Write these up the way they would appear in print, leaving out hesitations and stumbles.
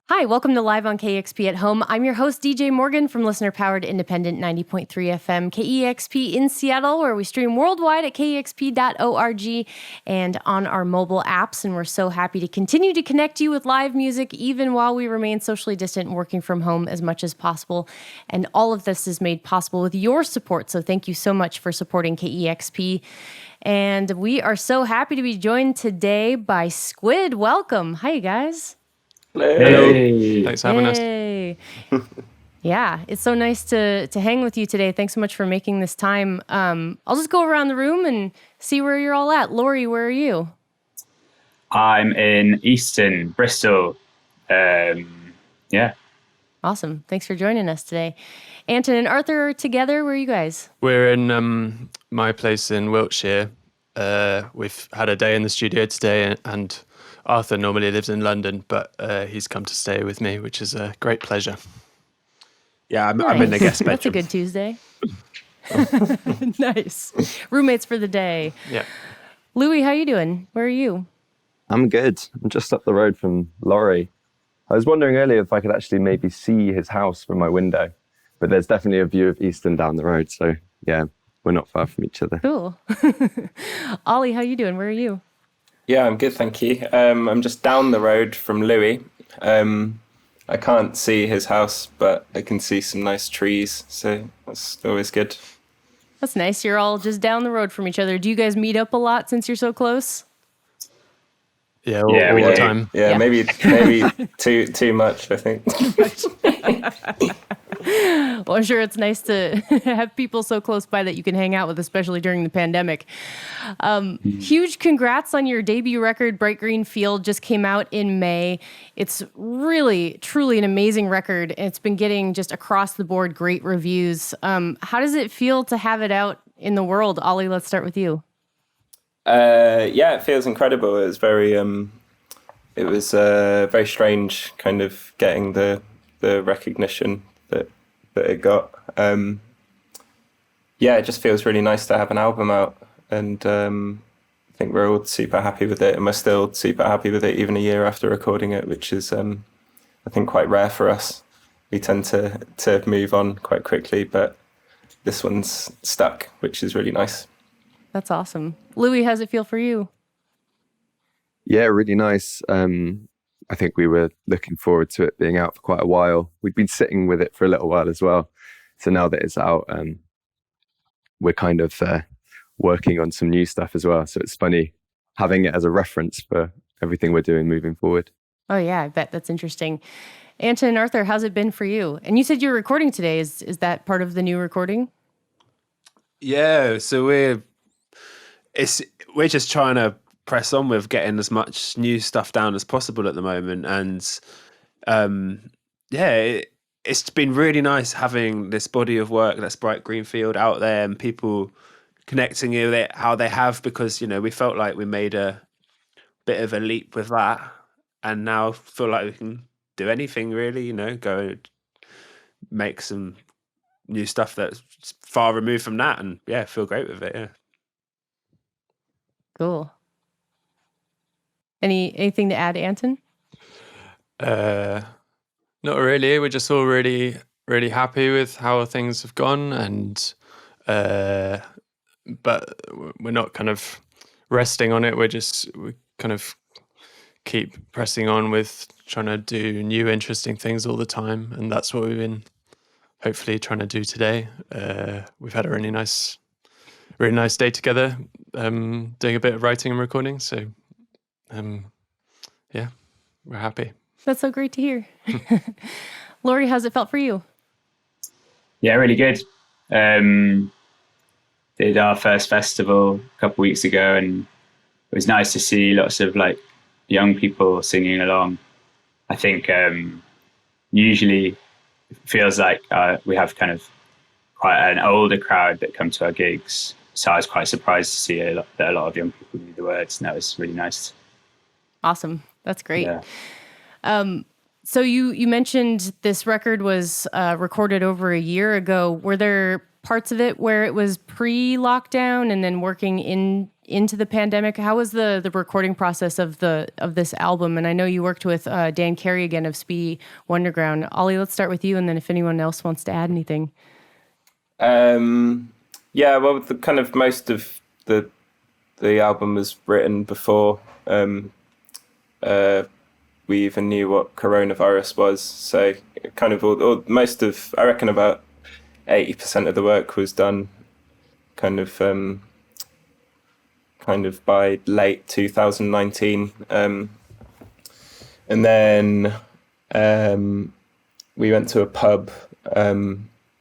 Hi, welcome to Live on KEXP at Home. I'm your host, DJ Morgan from listener-powered independent 90.3 FM KEXP in Seattle, where we stream worldwide at kexp.org and on our mobile apps. And we're so happy to continue to connect you with live music, even while we remain socially distant and working from home as much as possible. And all of this is made possible with your support. So thank you so much for supporting KEXP. And we are so happy to be joined today by Squid. Welcome. Hi, you guys. Hey. Thanks for having us. Yeah, it's so nice to hang with you today. Thanks so much for making this time. I'll just go around the room and see where you're all at. Laurie, where are you? I'm in Easton, Bristol. Yeah. Awesome. Thanks for joining us today. Anton and Arthur are together. Where are you guys? We're in my place in Wiltshire. We've had a day in the studio today, and Arthur normally lives in London, but he's come to stay with me, which is a great pleasure. Yeah, I'm in the guest bedroom. That's a good Tuesday. Nice. Roommates for the day. Yeah. Louis, how you doing? Where are you? I'm good. I'm just up the road from Laurie. I was wondering earlier if I could actually maybe see his house from my window, but there's definitely a view of Easton down the road. So yeah, we're not far from each other. Cool. Ollie, how you doing? Where are you? Yeah, I'm good, thank you. I'm just down the road from Louis. I can't see his house, but I can see some nice trees, so that's always good. That's nice. You're all just down the road from each other. Do you guys meet up a lot since you're so close? Yeah, all the time. Yeah, maybe too much, I think. Well, I'm sure it's nice to have people so close by that you can hang out with, especially during the pandemic. Huge congrats on your debut record, Bright Green Field, just came out in May. It's really, truly an amazing record. It's been getting just across the board great reviews. How does it feel to have it out in the world? Ollie, let's start with you. Yeah, it feels incredible. It was very strange kind of getting the recognition that it got. Yeah, it just feels really nice to have an album out, and I think we're all super happy with it, and we're still super happy with it even a year after recording it, which is I think quite rare for us. We tend to move on quite quickly, but this one's stuck, which is really nice. That's awesome. Louis, how's it feel for you? Yeah, really nice. I think we were looking forward to it being out for quite a while. We'd been sitting with it for a little while as well. So now that it's out, we're kind of working on some new stuff as well. So it's funny having it as a reference for everything we're doing moving forward. Oh yeah, I bet that's interesting. Anton and Arthur, how's it been for you? And you said you're recording today. Is that part of the new recording? Yeah, so we're just trying to press on with getting as much new stuff down as possible at the moment, and it's been really nice having this body of work that's Bright Green Field out there and people connecting with it how they have, because we felt like we made a bit of a leap with that, and now feel like we can do anything really, go make some new stuff that's far removed from that, and feel great with it. Cool. Anything to add, Anton? Not really. We're just all really, really happy with how things have gone, and but we're not kind of resting on it. We kind of keep pressing on with trying to do new, interesting things all the time, and that's what we've been hopefully trying to do today. We've had a really nice day together, doing a bit of writing and recording. So, we're happy. That's so great to hear. Laurie, how's it felt for you? Yeah, really good. Did our first festival a couple of weeks ago, and it was nice to see lots of young people singing along. I think usually it feels like we have kind of quite an older crowd that come to our gigs. So I was quite surprised to see that a lot of young people knew the words, and that was really nice. Awesome. That's great. Yeah. So you mentioned this record was recorded over a year ago. Were there parts of it where it was pre-lockdown and then working in into the pandemic. How was the recording process of this album? And I know you worked with Dan Carey again of Speedy Wonderground. Ollie, let's start with you, and then if anyone else wants to add anything. Yeah, well, the kind of most of the album was written before we even knew what coronavirus was. So kind of all most of, I reckon about 80% of the work was done kind of by late 2019. And then we went to a pub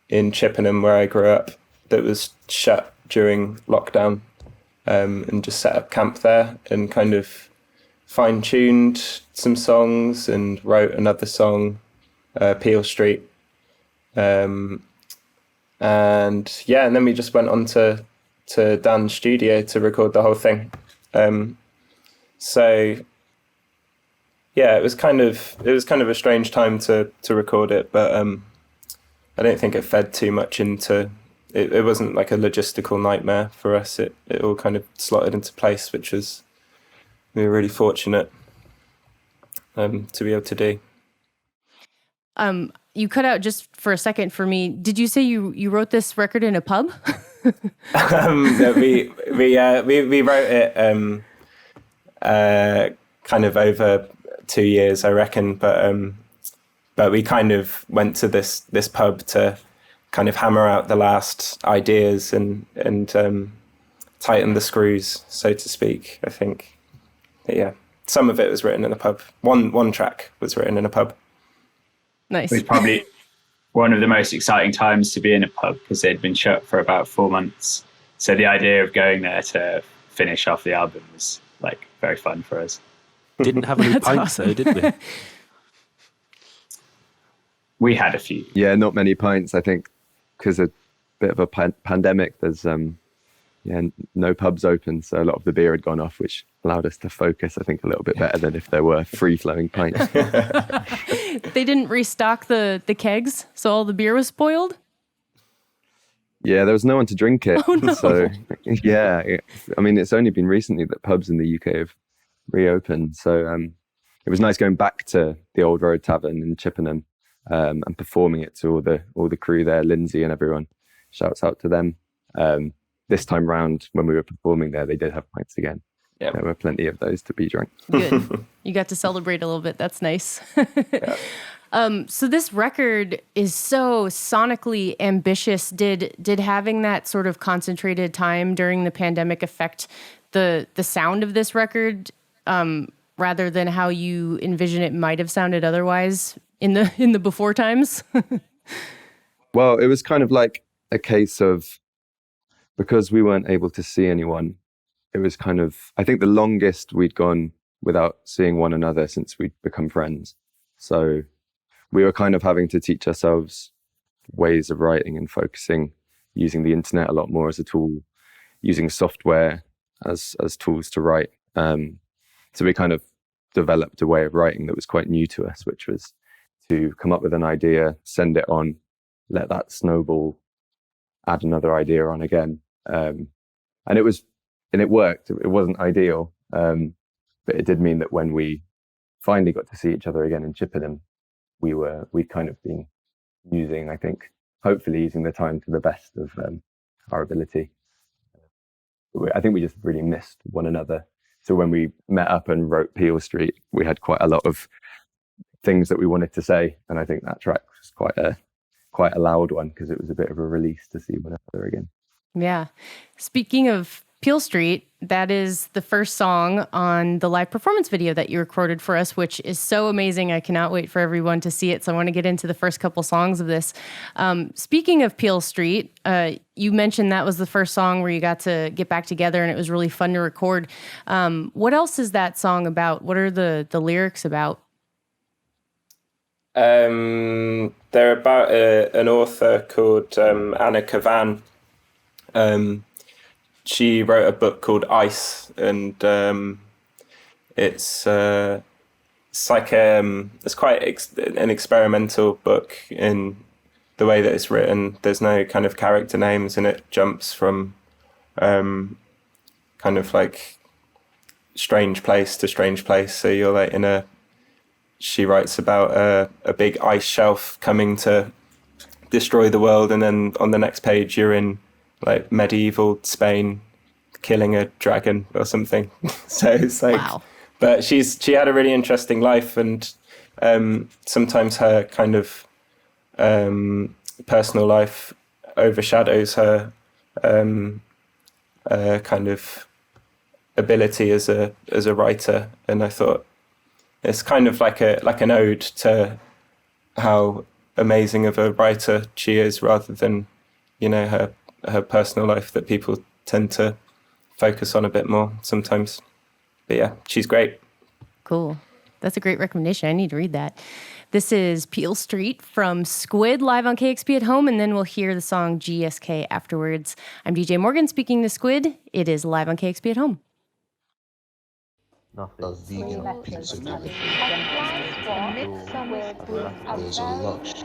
in Chippenham where I grew up that was shut during lockdown, and just set up camp there and kind of fine-tuned some songs and wrote another song, Peel Street. And then we just went on to Dan's studio to record the whole thing. So yeah, it was kind of a strange time to record it, but I don't think it fed too much into it. It wasn't like a logistical nightmare for us. It all kind of slotted into place, which was, we were really fortunate to be able to do. You cut out just for a second for me. Did you say you wrote this record in a pub? We wrote it kind of over 2 years, I reckon. But we kind of went to this pub to kind of hammer out the last ideas and tighten the screws, so to speak, I think. But yeah, some of it was written in a pub. One track was written in a pub. Nice. It was probably one of the most exciting times to be in a pub because they'd been shut for about 4 months. So the idea of going there to finish off the album was like very fun for us. Didn't have any pints though, did we? We had a few. Yeah, not many pints, I think, because a bit of a pandemic. There's no pubs open, so a lot of the beer had gone off, which allowed us to focus, I think, a little bit better than if there were free-flowing pints. They didn't restock the kegs, so all the beer was spoiled? Yeah, there was no one to drink it. Oh, no. So, yeah. I mean, it's only been recently that pubs in the UK have reopened. So it was nice going back to the Old Road Tavern in Chippenham and performing it to all the crew there, Lindsay and everyone. Shouts out to them. This time round, when we were performing there, they did have pints again. Yep. There were plenty of those to be drunk. Good. You got to celebrate a little bit. That's nice. Yeah. So this record is so sonically ambitious. Did having that sort of concentrated time during the pandemic affect the sound of this record rather than how you envision it might have sounded otherwise in the before times? Well, it was kind of like a case of, because we weren't able to see anyone, it was kind of, I think, the longest we'd gone without seeing one another since we'd become friends. So we were kind of having to teach ourselves ways of writing and focusing, using the internet a lot more as a tool, using software as tools to write. So we kind of developed a way of writing that was quite new to us, which was to come up with an idea, send it on, let that snowball, add another idea on again. And it worked. It wasn't ideal, but it did mean that when we finally got to see each other again in Chippenham, we'd kind of been using, I think, hopefully using the time to the best of our ability. I think we just really missed one another. So when we met up and wrote Peel Street, we had quite a lot of things that we wanted to say, and I think that track was quite a loud one because it was a bit of a release to see one another again. Yeah. Speaking of Peel Street, that is the first song on the live performance video that you recorded for us, which is so amazing. I cannot wait for everyone to see it. So I want to get into the first couple songs of this. Speaking of Peel Street, you mentioned that was the first song where you got to get back together and it was really fun to record. What else is that song about? What are the lyrics about? They're about an author called Anna Kavan. She wrote a book called Ice, and it's quite an experimental book in the way that it's written. There's no kind of character names, and it jumps from kind kind of like strange place to strange place. So you're like she writes about a big ice shelf coming to destroy the world, and then on the next page you're in like medieval Spain killing a dragon or something. So it's like, wow. But she had a really interesting life, and sometimes her kind of personal life overshadows her kind of ability as a writer. And I thought it's kind of like an ode to how amazing of a writer she is, rather than, you know, her personal life that people tend to focus on a bit more sometimes. But yeah, she's great. Cool. That's a great recommendation. I need to read that. This is Peel Street from Squid, live on KEXP at home, and then we'll hear the song G.S.K. afterwards. I'm DJ Morgan speaking to Squid. It is live on KEXP at home. A vegan pizza joint. There's a lot.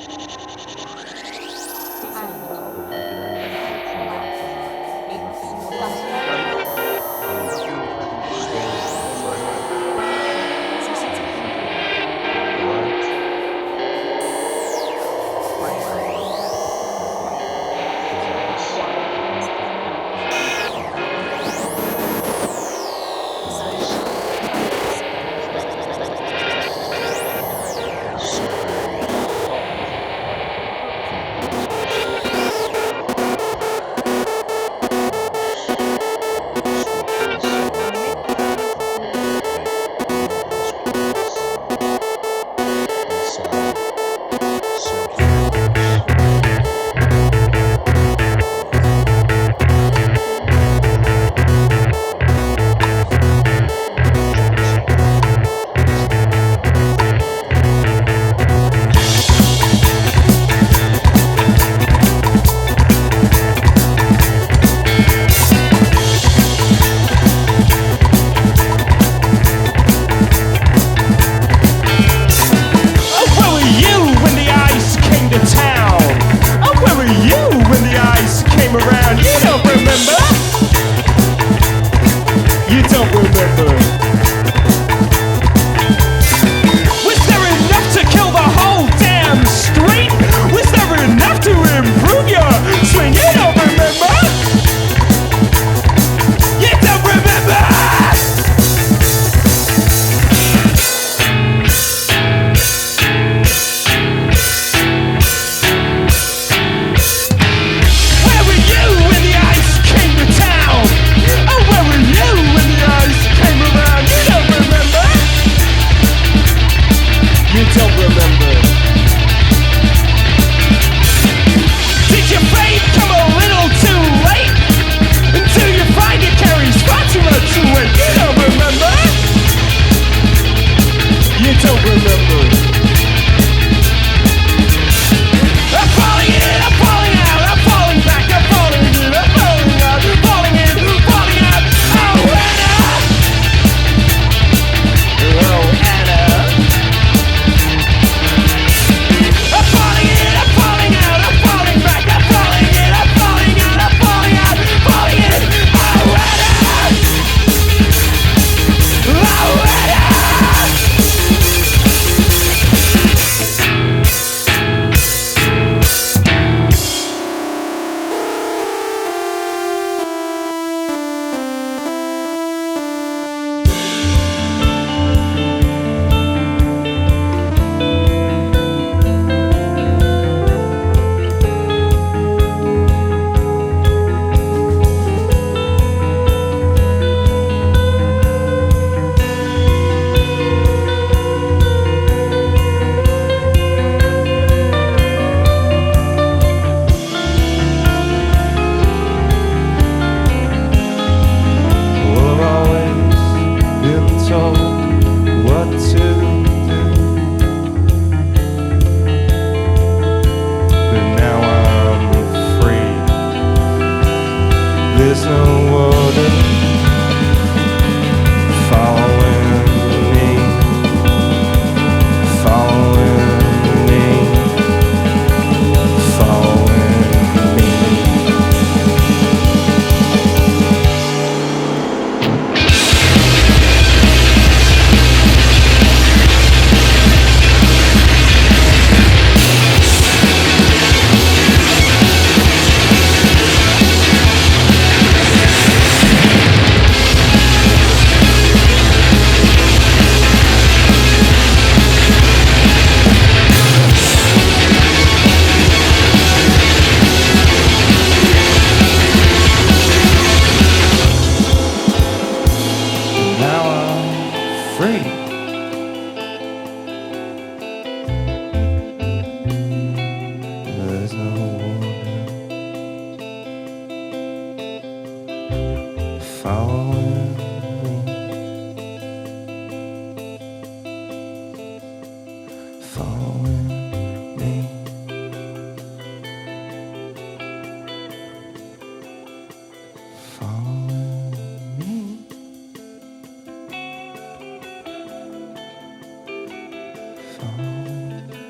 following me. Following me. Following me.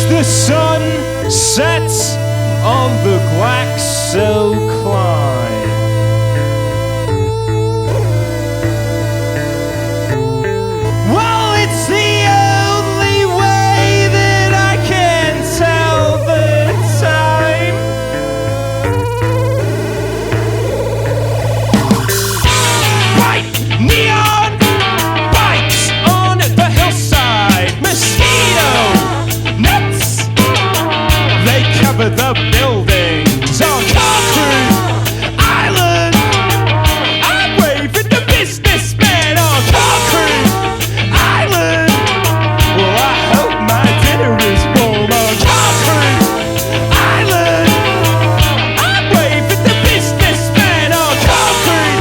The sun sets on the Glaxo climb. Well, it's the only way that I can tell the time. White neon bikes on the hillside. Mosquito nuts, they cover the buildings on Concrete Island. I wave at the businessman on Concrete Island. Well, I hope my dinner is warm on Concrete Island. I wave at the businessman on Concrete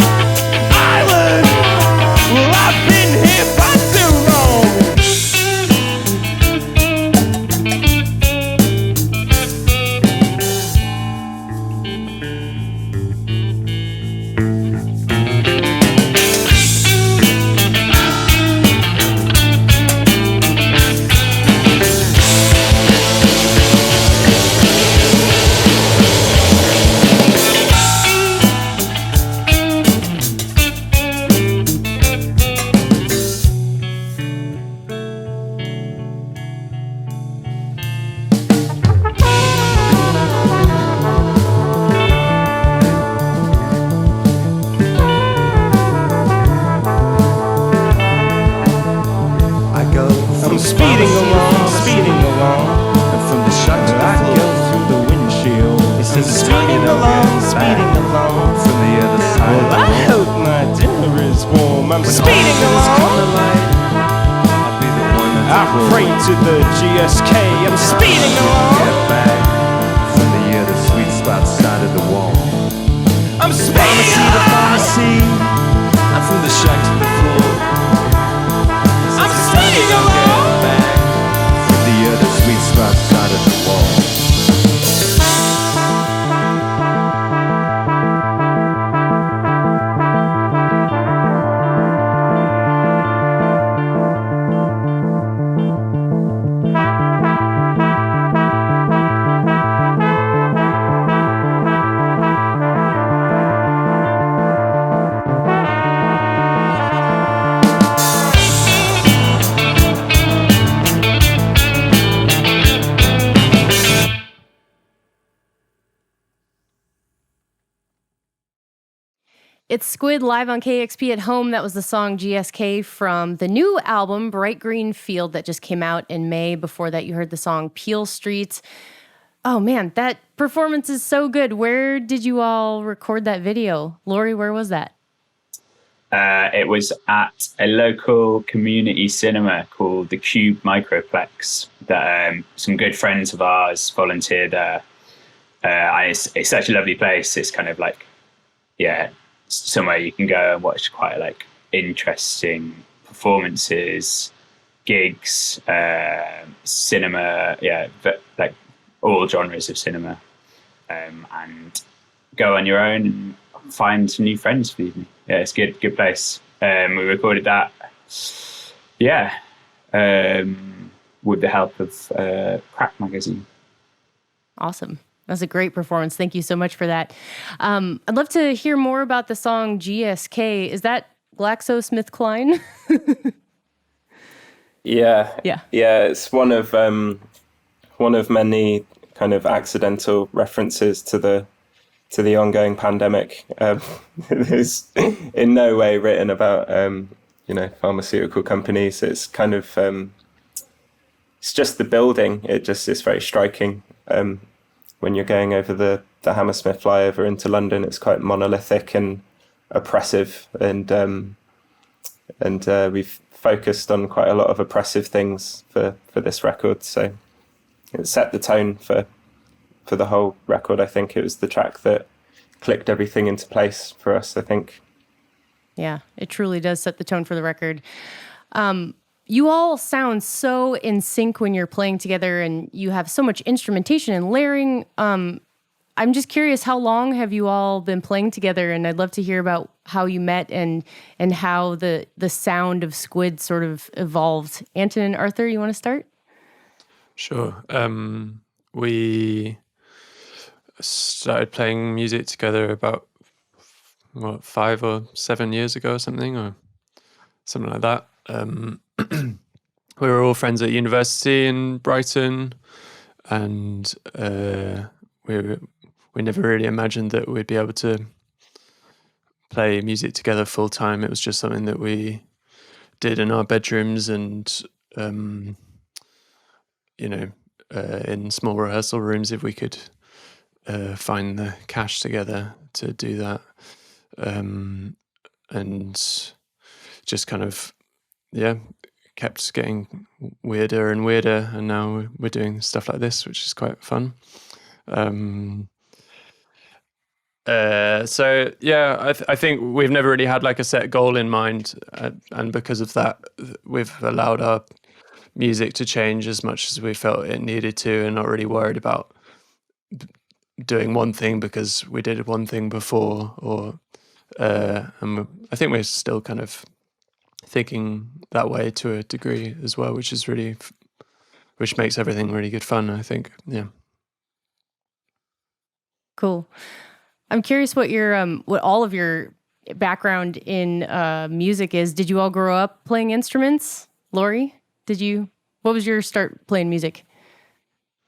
Island. Well, I've been here for too long. I'm speeding along, and from the shot to the floor, I go through the windshield. Speeding along, from the other side. Well, I hope my dinner is warm. I'm speeding along. I'll be the one I pray to the G.S.K. I'm speeding along. Get back from the other sweet spot side of the wall. I'm speeding along. The pharmacy. I'm from the shack to the floor. I'm speeding along. The other sweet spot side of the wall. It's Squid live on KEXP at home. That was the song G.S.K. from the new album Bright Green Field that just came out in May. Before that, you heard the song Peel Street. Oh man, that performance is so good. Where did you all record that video? Lori, where was that? It was at a local community cinema called the Cube Microplex that some good friends of ours volunteered there. It's such a lovely place. It's kind of like, somewhere you can go and watch quite like interesting performances, gigs, cinema, but like all genres of cinema, and go on your own and find some new friends for the evening. Yeah, it's good place. We recorded that, with the help of Crack magazine. Awesome. That's a great performance. Thank you so much for that. I'd love to hear more about the song G.S.K. Is that GlaxoSmithKline? Yeah. Yeah. It's one of many kind of accidental references to the ongoing pandemic. It's in no way written about pharmaceutical companies. It's kind of it's just the building. It just is very striking. When you're going over the Hammersmith flyover into London, it's quite monolithic and oppressive, and we've focused on quite a lot of oppressive things for this record. So it set the tone for the whole record. I think it was the track that clicked everything into place for us, I think. Yeah, it truly does set the tone for the record. You all sound so in sync when you're playing together, and you have so much instrumentation and layering. I'm just curious, how long have you all been playing together? And I'd love to hear about how you met and how the sound of Squid sort of evolved. Anton and Arthur, you want to start? Sure. We started playing music together about 5 or 7 years ago or something like that. We were all friends at university in Brighton, and we never really imagined that we'd be able to play music together full time. It was just something that we did in our bedrooms and in small rehearsal rooms if we could find the cash together to do that, and just kind of kept getting weirder and weirder, and now we're doing stuff like this, which is quite fun. I think we've never really had like a set goal in mind, and because of that, we've allowed our music to change as much as we felt it needed to, and not really worried about doing one thing because we did one thing before, or and I think we're still kind of thinking that way to a degree as well, which makes everything really good fun, I think. Yeah. Cool. I'm curious what what all of your background in music is. Did you all grow up playing instruments? Laurie, what was your start playing music?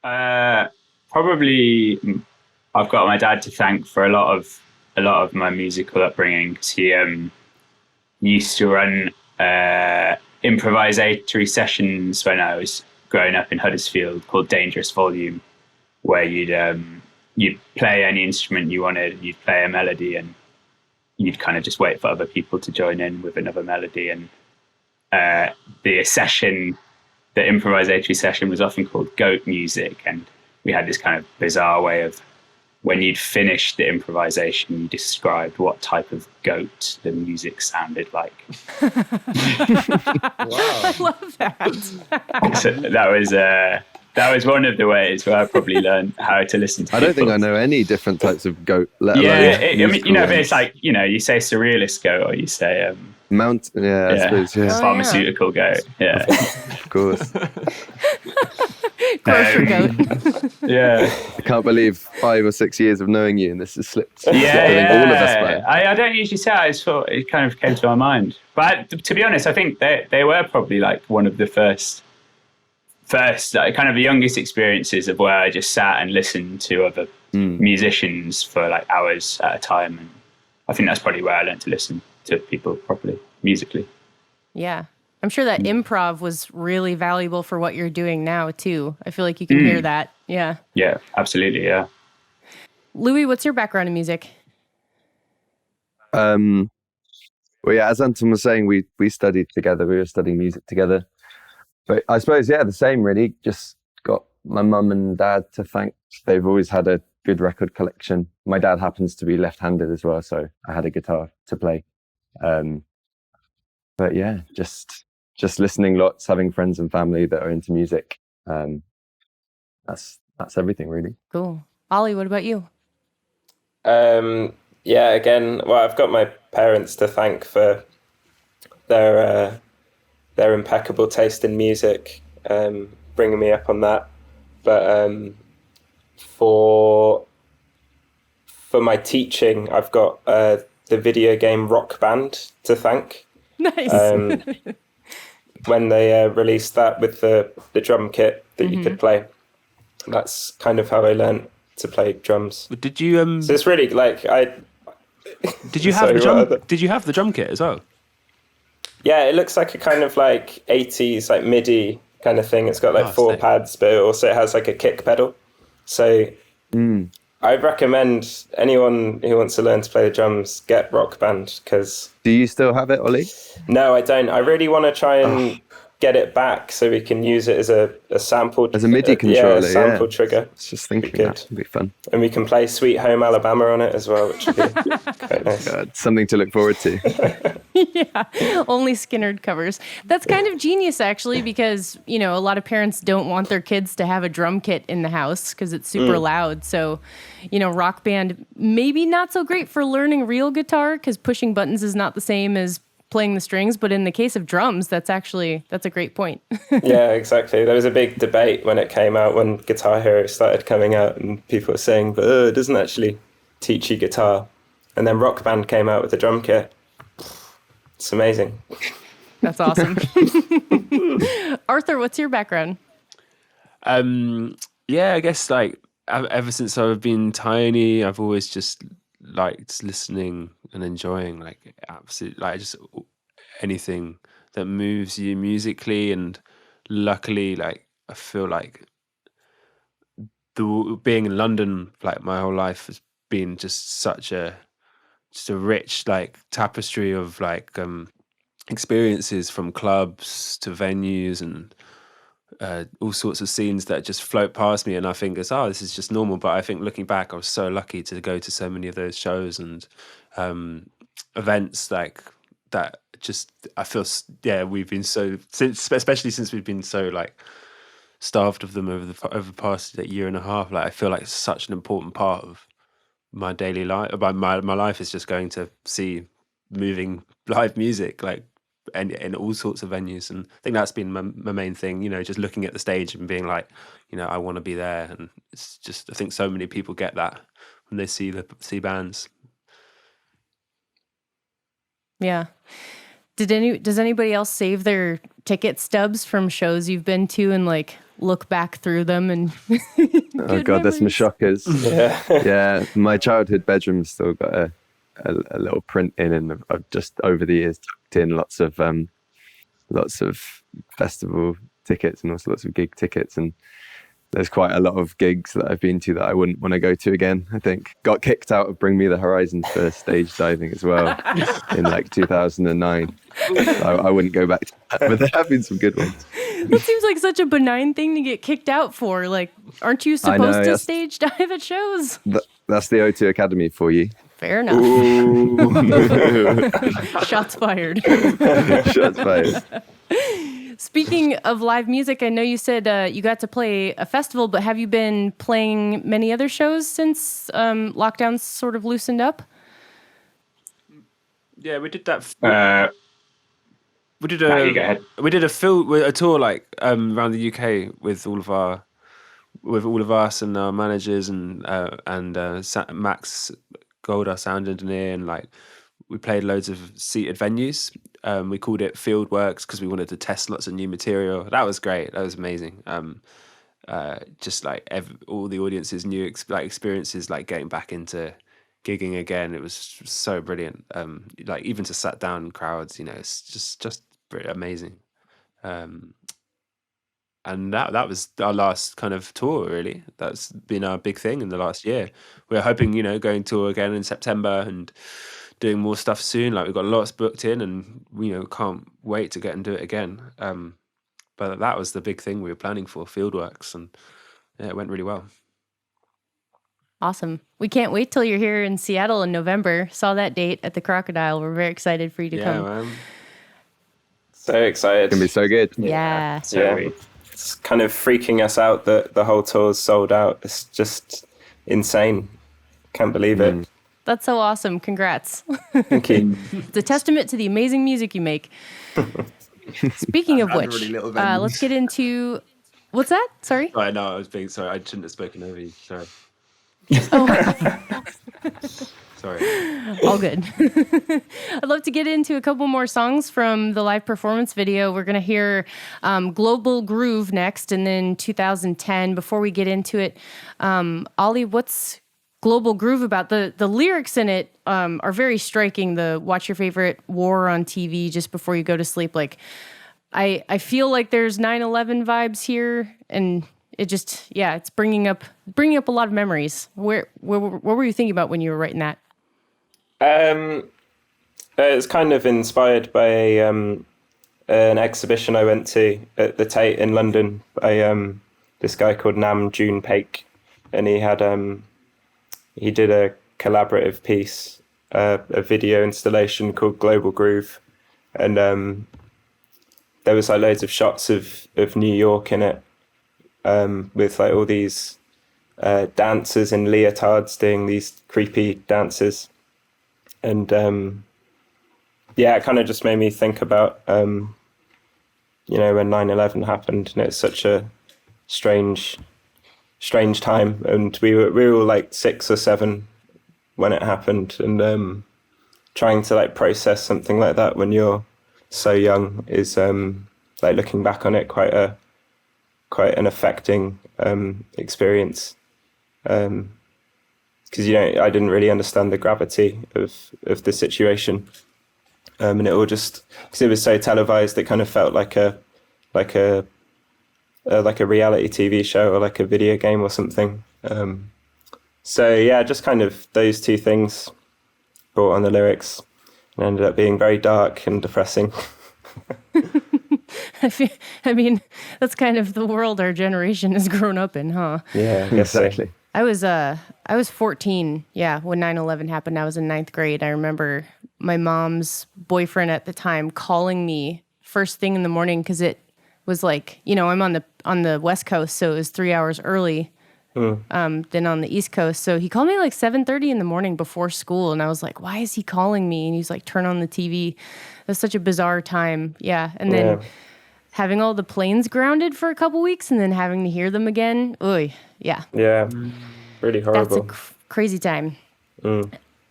Probably, I've got my dad to thank for a lot of my musical upbringing, because he used to run improvisatory sessions when I was growing up in Huddersfield called Dangerous Volume, where you'd play any instrument you wanted, and you'd play a melody, and you'd kind of just wait for other people to join in with another melody. And the improvisatory session was often called goat music, and we had this kind of bizarre way of, when you'd finished the improvisation, you described what type of goat the music sounded like. Wow. I love that. So that was one of the ways where I probably learned how to listen to people. I don't think I know any different types of goat. But it's like, you say surrealist goat, or you say I suppose, pharmaceutical goat. Yeah, of course. Grocery goat. Yeah. I can't believe 5 or 6 years of knowing you, and this has slipped. Yeah, all of us, man. I don't usually say it. It kind of came to my mind. But to be honest, I think they were probably like one of the first like, kind of the youngest experiences of where I just sat and listened to other musicians for like hours at a time. And I think that's probably where I learned to listen to people properly, musically. Yeah. I'm sure that improv was really valuable for what you're doing now, too. I feel like you can hear that. Yeah. Yeah, absolutely. Yeah. Louis, what's your background in music? Well, yeah, as Anton was saying, we studied together. We were studying music together. But I suppose, the same really. Just got my mum and dad to thank. They've always had a good record collection. My dad happens to be left-handed as well, so I had a guitar to play. But yeah, just just listening lots, having friends and family that are into music. That's everything really. Cool. Ollie, what about you? Yeah, again, well, I've got my parents to thank for their impeccable taste in music, bringing me up on that. But for my teaching, I've got the video game Rock Band to thank. Nice. When they released that with the drum kit that you could play, that's kind of how I learned to play drums. Did you So it's really like did you have Sorry, the drum? what other- Did you have the drum kit as well? Yeah, it looks like a kind of like 80s like MIDI kind of thing. It's got like 4 sick. pads, but it also has like a kick pedal. So I'd recommend anyone who wants to learn to play the drums get Rock Band, because Do you still have it, Ollie? no, I don't. I really want to try and get it back so we can use it as a sample. As a MIDI controller, a sample trigger. I was just thinking Good. that would be fun. And we can play Sweet Home Alabama on it as well, which would be quite nice. Something to look forward to. Yeah, only Skinnerd covers. That's kind of genius, actually, because, you know, a lot of parents don't want their kids to have a drum kit in the house because it's super loud. So, you know, Rock Band, maybe not so great for learning real guitar because pushing buttons is not the same as playing the strings. But in the case of drums, that's a great point. Yeah, exactly. There was a big debate when it came out, when Guitar Hero started coming out, and people were saying, but it doesn't actually teach you guitar. And then Rock Band came out with the drum kit. It's amazing. That's awesome. Arthur, what's your background? Yeah, I guess like ever since I've been tiny, I've always just liked listening and enjoying like absolutely like just anything that moves you musically. And luckily, like I feel like being in London like my whole life has been just a rich like tapestry of like experiences, from clubs to venues and all sorts of scenes that just float past me, and I think this is just normal. But I think looking back, I was so lucky to go to so many of those shows and events like that. Just I feel we've been especially since we've been so like starved of them over the past year and a half. Like I feel like it's such an important part of my daily life. My life is just going to see moving live music like and in all sorts of venues. And I think that's been my main thing, you know, just looking at the stage and being like, you know, I want to be there. And it's just, I think so many people get that when they see bands. Yeah. Does anybody else save their ticket stubs from shows you've been to and like look back through them and Oh God, there's some shockers. Yeah, my childhood bedroom's still got a little print in, and I've just over the years tucked in lots of festival tickets and also lots of gig tickets, and there's quite a lot of gigs that I've been to that I wouldn't want to go to again. I think got kicked out of Bring Me the Horizon for stage diving as well in like 2009. I wouldn't go back to that, but there have been some good ones. That seems like such a benign thing to get kicked out for. Like, aren't you supposed to yes. stage dive at shows? That's the O2 Academy for you. Fair enough. Shots fired. Shots fired. Speaking of live music, I know you said you got to play a festival, but have you been playing many other shows since lockdowns sort of loosened up? Yeah, we did that. We did you go ahead. a tour like around the UK with all of us and our managers and Max Gold, our sound engineer, and like we played loads of seated venues. We called it Fieldworks because we wanted to test lots of new material. That was great. That was amazing. Just like all the audiences new experiences, like getting back into gigging again. It was so brilliant. Like even to sat down crowds, you know, it's just pretty amazing. And that was our last kind of tour, really. That's been our big thing in the last year. We're hoping, you know, going tour again in September and doing more stuff soon. Like we've got lots booked in, and you know, can't wait to get and do it again. But that was the big thing we were planning for, Fieldworks, and yeah, it went really well. Awesome. We can't wait till you're here in Seattle in November. Saw that date at the Crocodile. We're very excited for you to come. Man. So excited. It's gonna be so good. Yeah. So Yeah. we- It's kind of freaking us out that the whole tour's sold out. It's just insane. Can't believe it. That's so awesome. Congrats. Thank you. It's a testament to the amazing music you make. Speaking of And which, really little venues. let's get into what's that? Sorry. Right, no, I was being sorry. I shouldn't have spoken over you. Sorry. Sorry. All good. I'd love to get into a couple more songs from the live performance video. We're going to hear Global Groove next, and then 2010. Before we get into it, Ollie, what's Global Groove about? The lyrics in it are very striking. The watch your favorite war on TV just before you go to sleep. Like, I feel like there's 9/11 vibes here, and it just, yeah, it's bringing up a lot of memories. What were you thinking about when you were writing that? It's kind of inspired by an exhibition I went to at the Tate in London by this guy called Nam June Paik, and he did a collaborative piece, a video installation called Global Groove, and there was like loads of shots of New York in it, with like all these dancers in leotards doing these creepy dances. And yeah, it kind of just made me think about, when 9/11 happened, and it's such a strange time. And we were all like 6 or 7 when it happened, and trying to like process something like that when you're so young is like looking back on it quite an affecting experience. Because I didn't really understand the gravity of the situation, and it all just because it was so televised, it kind of felt like a reality TV show or like a video game or something. So yeah, just kind of those two things brought on the lyrics, and ended up being very dark and depressing. I mean, that's kind of the world our generation has grown up in, huh? Yeah, I guess so. Exactly. I was 14, when 9/11 happened. I was in 9th grade. I remember my mom's boyfriend at the time calling me first thing in the morning because it was like, I'm on the West Coast, so it was 3 hours early than on the East Coast. So he called me like 7:30 in the morning before school, and I was like, why is he calling me? And he's like, turn on the TV. It was such a bizarre time. Yeah, and then having all the planes grounded for a couple weeks and then having to hear them again. Oy, yeah. Yeah, really horrible. That's a crazy time.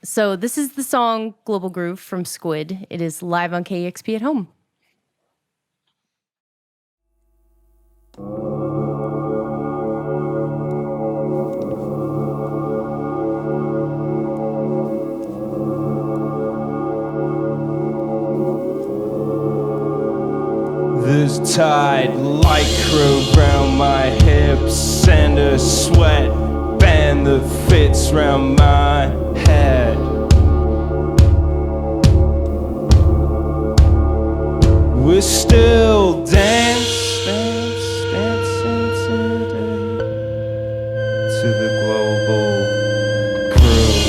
So this is the song Global Groove from Squid. It is live on KEXP at home. This tight lycra round my hips and a sweat band that fits round my head. We're still dancing today to the global groove.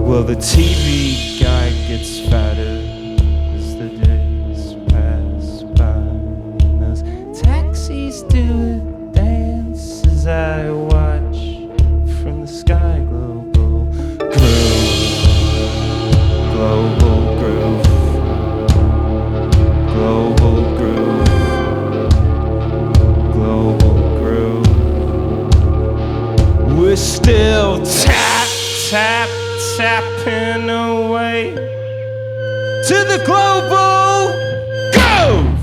Well, the TV guy gets fatter as the days pass by. And those taxis do a dance as I watch from the sky. Global groove, global groove, global groove, global groove. We're still tapping away to the global groove.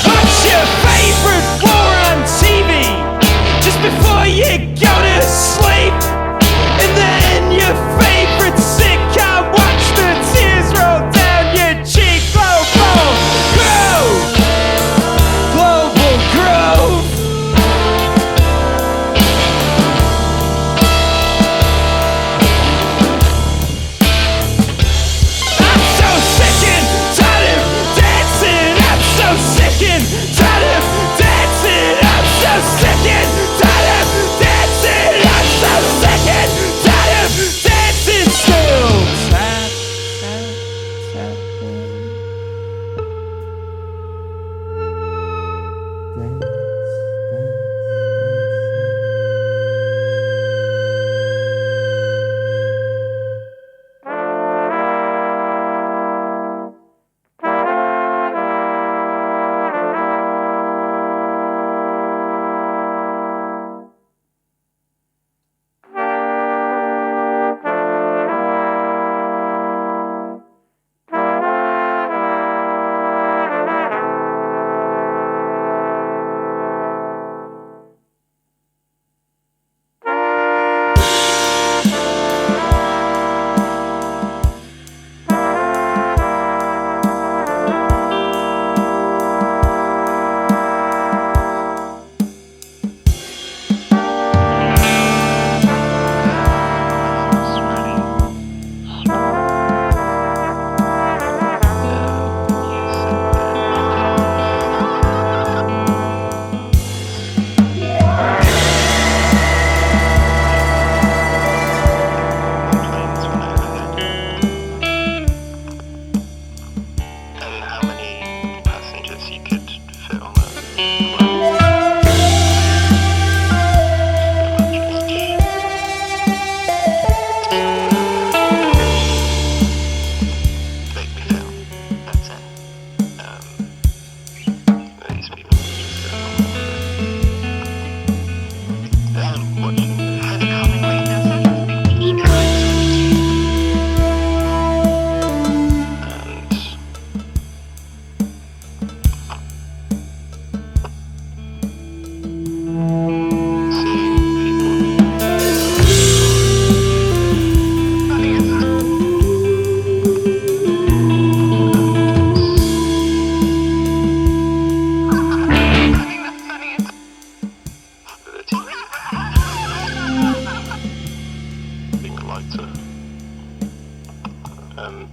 What's your favorite war on TV?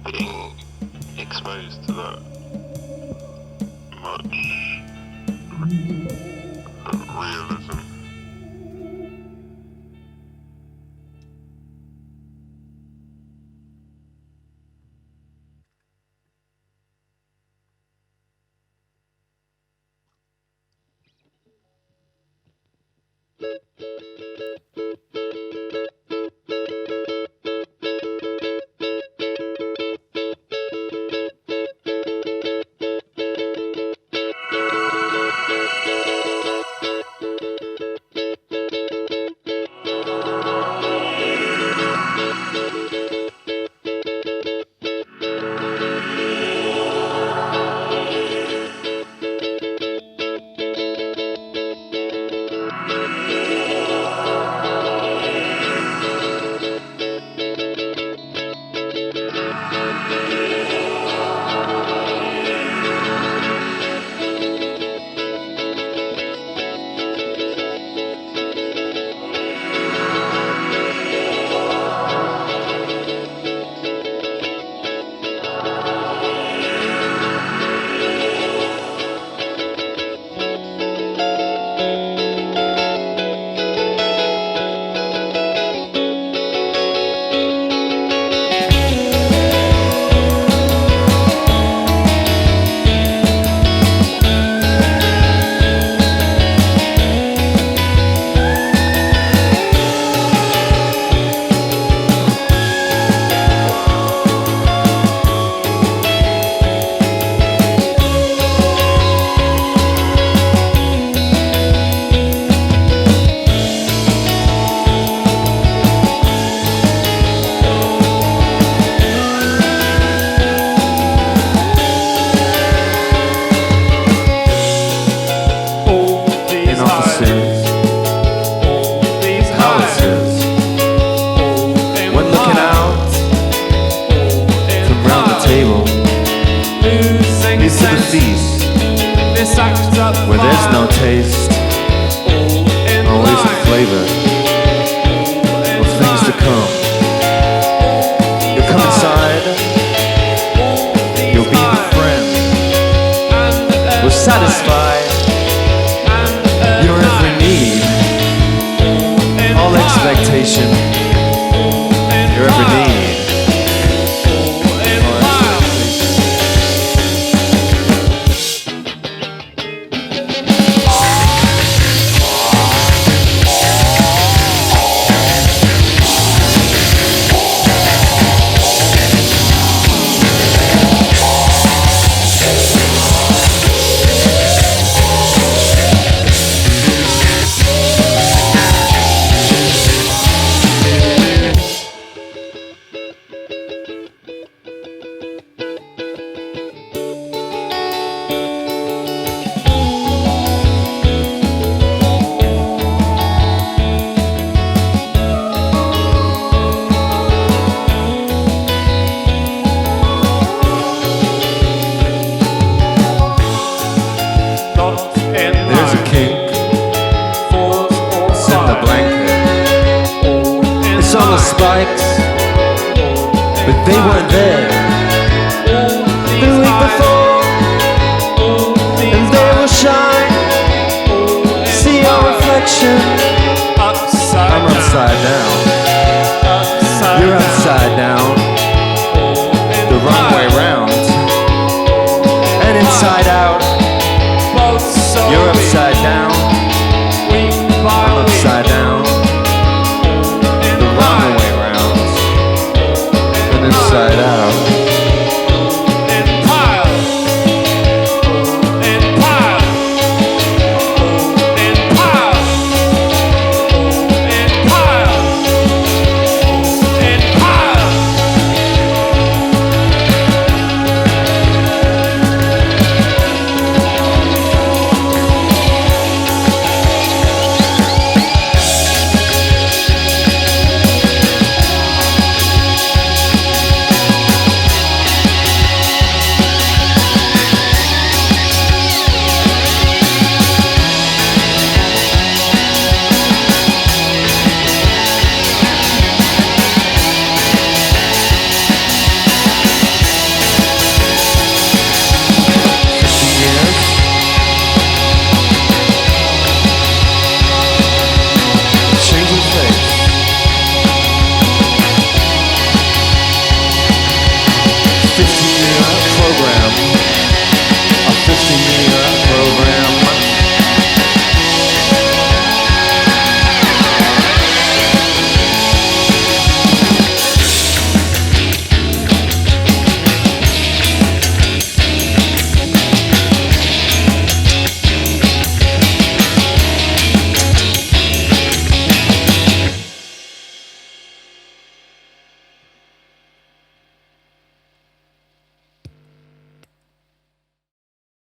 being exposed to that much realism. Where there's no taste, always a flavor of things to come. You'll come inside, you'll be the friend, will satisfy your every need, all expectation, your every need.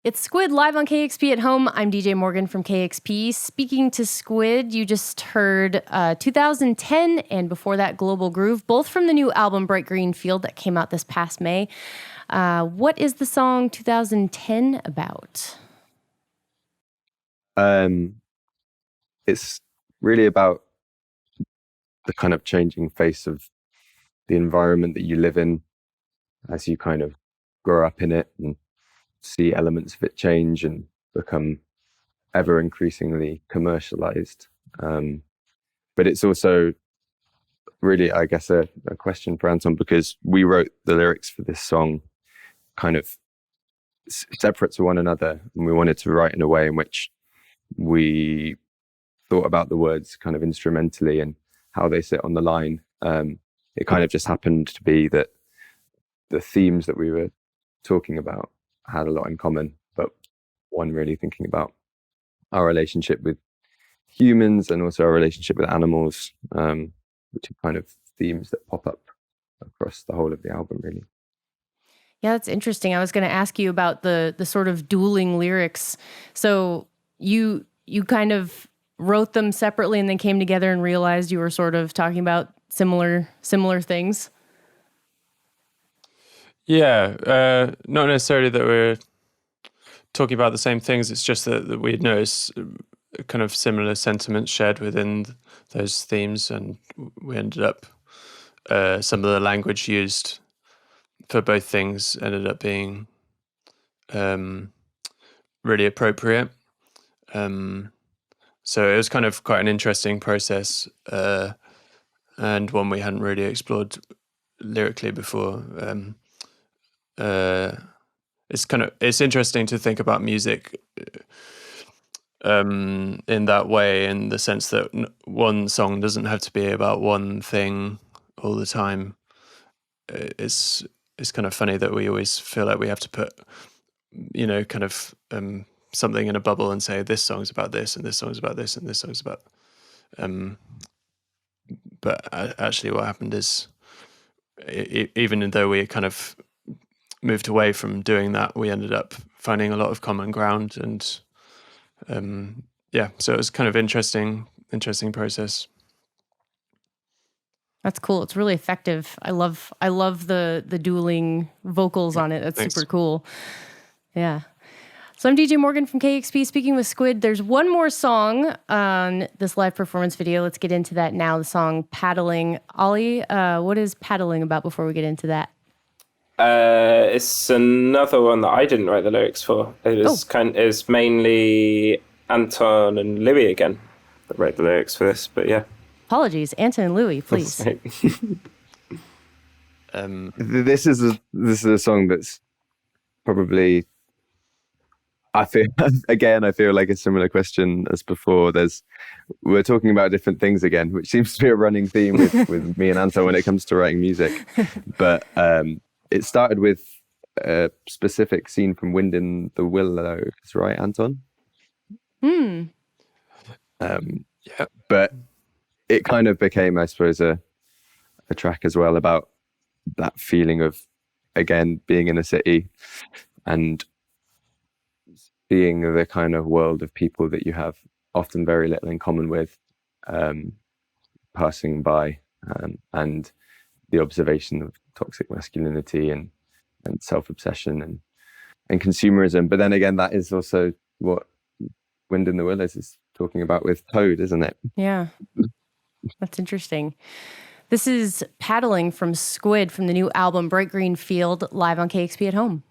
It's Squid live on KEXP at home. I'm DJ Morgan from KEXP. Speaking to Squid, you just heard 2010 and before that Global Groove, both from the new album Bright Green Field that came out this past May. What is the song 2010 about? It's really about the kind of changing face of the environment that you live in as you kind of grow up in it and see elements of it change and become ever increasingly commercialized. But it's also really, I guess, a question for Anton, because we wrote the lyrics for this song kind of separate to one another, and we wanted to write in a way in which we thought about the words kind of instrumentally and how they sit on the line. It kind of just happened to be that the themes that we were talking about had a lot in common, but one really thinking about our relationship with humans and also our relationship with animals, which are kind of themes that pop up across the whole of the album, really. Yeah, that's interesting. I was going to ask you about the sort of dueling lyrics. So you kind of wrote them separately and then came together and realized you were sort of talking about similar things. Yeah, not necessarily that we're talking about the same things. It's just that we'd noticed kind of similar sentiments shared within those themes, and we ended up some of the language used for both things ended up being really appropriate. So it was kind of quite an interesting process, and one we hadn't really explored lyrically before. It's interesting to think about music in that way, in the sense that one song doesn't have to be about one thing all the time. It's kind of funny that we always feel like we have to put, kind of something in a bubble and say this song's about this and this song's about this and this song's about. But actually, what happened is, even though we kind of moved away from doing that, we ended up finding a lot of common ground, and so it was kind of interesting process. That's cool. It's really effective. I love the dueling vocals on it. That's Thanks. super cool. Yeah. So I'm DJ Morgan from KEXP speaking with Squid. There's one more song on this live performance video. Let's get into that now. The song Paddling. Ollie, what is Paddling about before we get into that? It's another one that I didn't write the lyrics for. It's mainly Anton and Louis again that wrote the lyrics for this, but yeah. Apologies, Anton and Louis, please. This is a song that's probably, I feel like a similar question as before. We're talking about different things again, which seems to be a running theme with me and Anton when it comes to writing music. But it started with a specific scene from Wind in the Willows, right, Anton? Hmm. Yeah. But it kind of became, I suppose, a track as well about that feeling of, again, being in a city and being the kind of world of people that you have often very little in common with, passing by, and the observation of toxic masculinity and self-obsession and consumerism. But then again, that is also what Wind in the Willows is talking about with Toad, isn't it? Yeah. That's interesting. This is Paddling from Squid from the new album Bright Green Field, live on KEXP at home.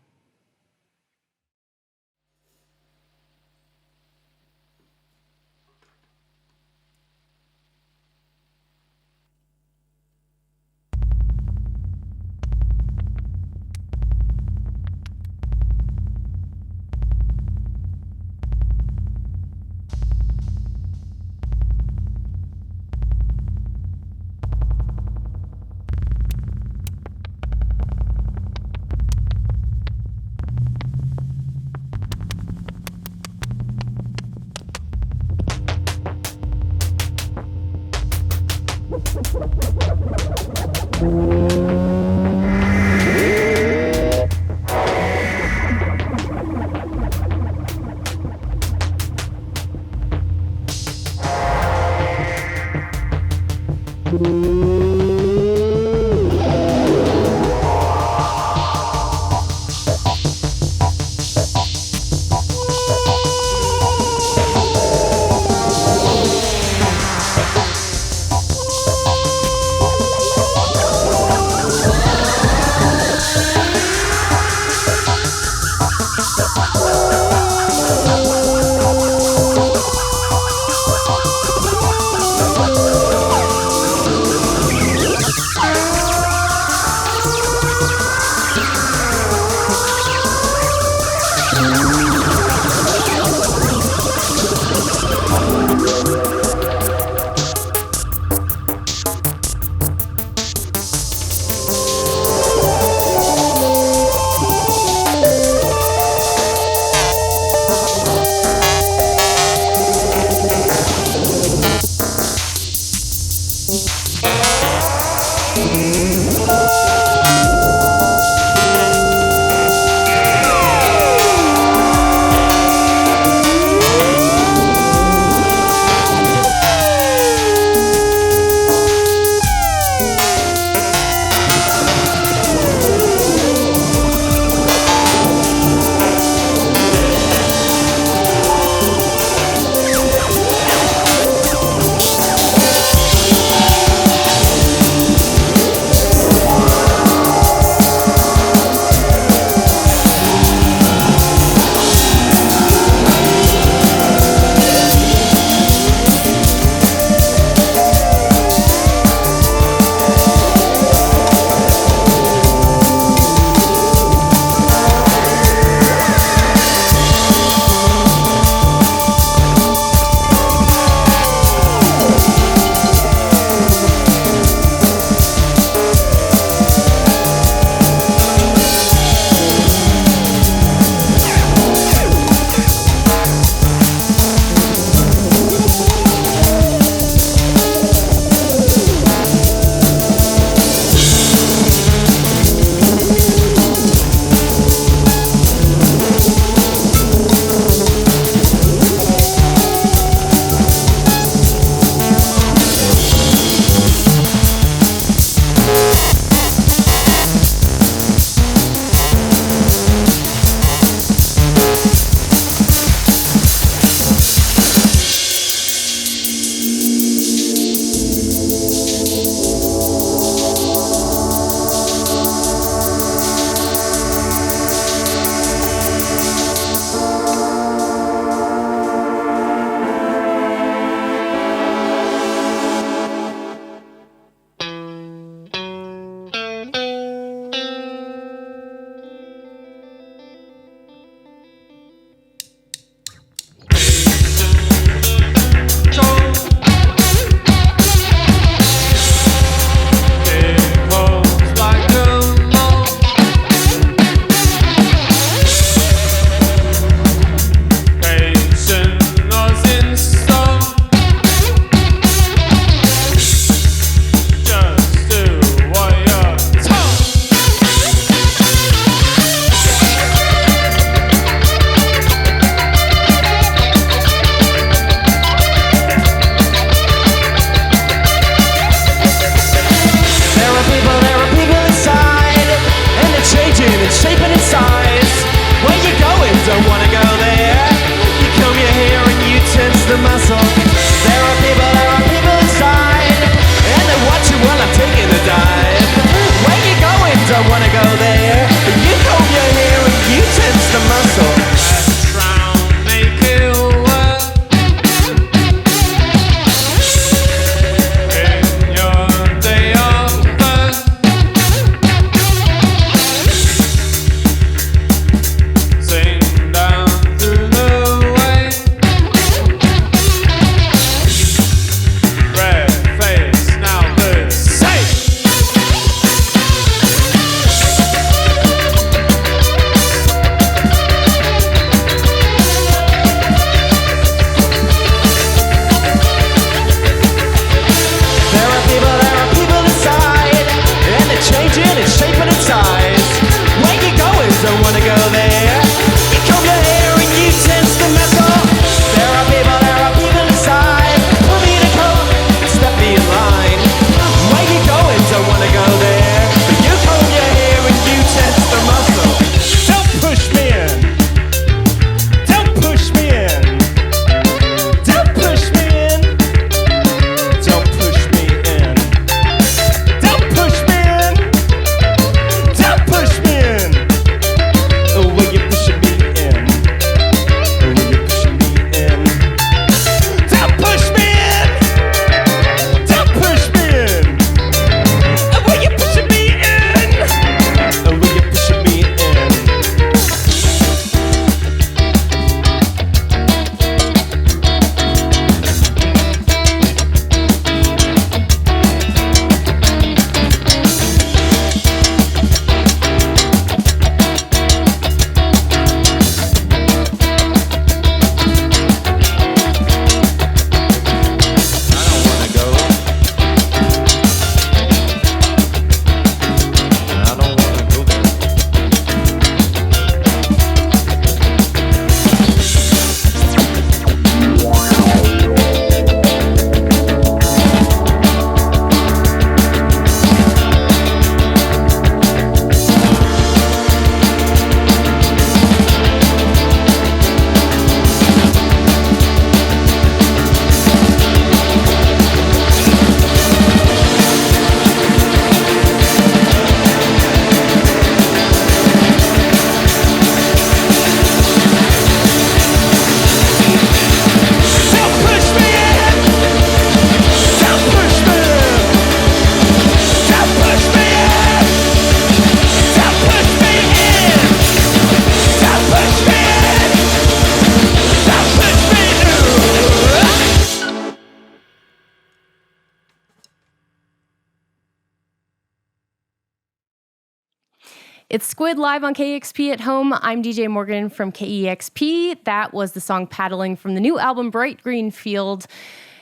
It's Squid live on KEXP at home. I'm DJ Morgan from KEXP. That was the song Paddling from the new album Bright Green Field.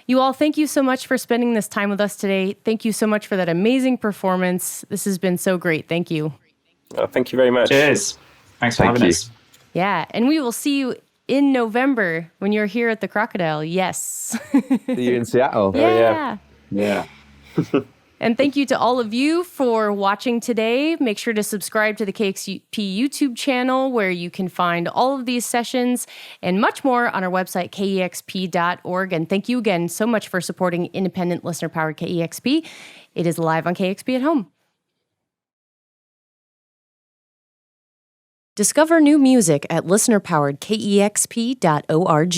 You all, thank you so much for spending this time with us today. Thank you so much for that amazing performance. This has been so great. Thank you. Thank you very much. Cheers. Thanks for having us. Yeah, and we will see you in November when you're here at the Crocodile. Yes. See you in Seattle. Yeah. Yeah. And thank you to all of you for watching today. Make sure to subscribe to the KEXP YouTube channel where you can find all of these sessions and much more on our website, kexp.org. And thank you again so much for supporting independent listener-powered KEXP. It is live on KEXP at home. Discover new music at listener-powered kexp.org.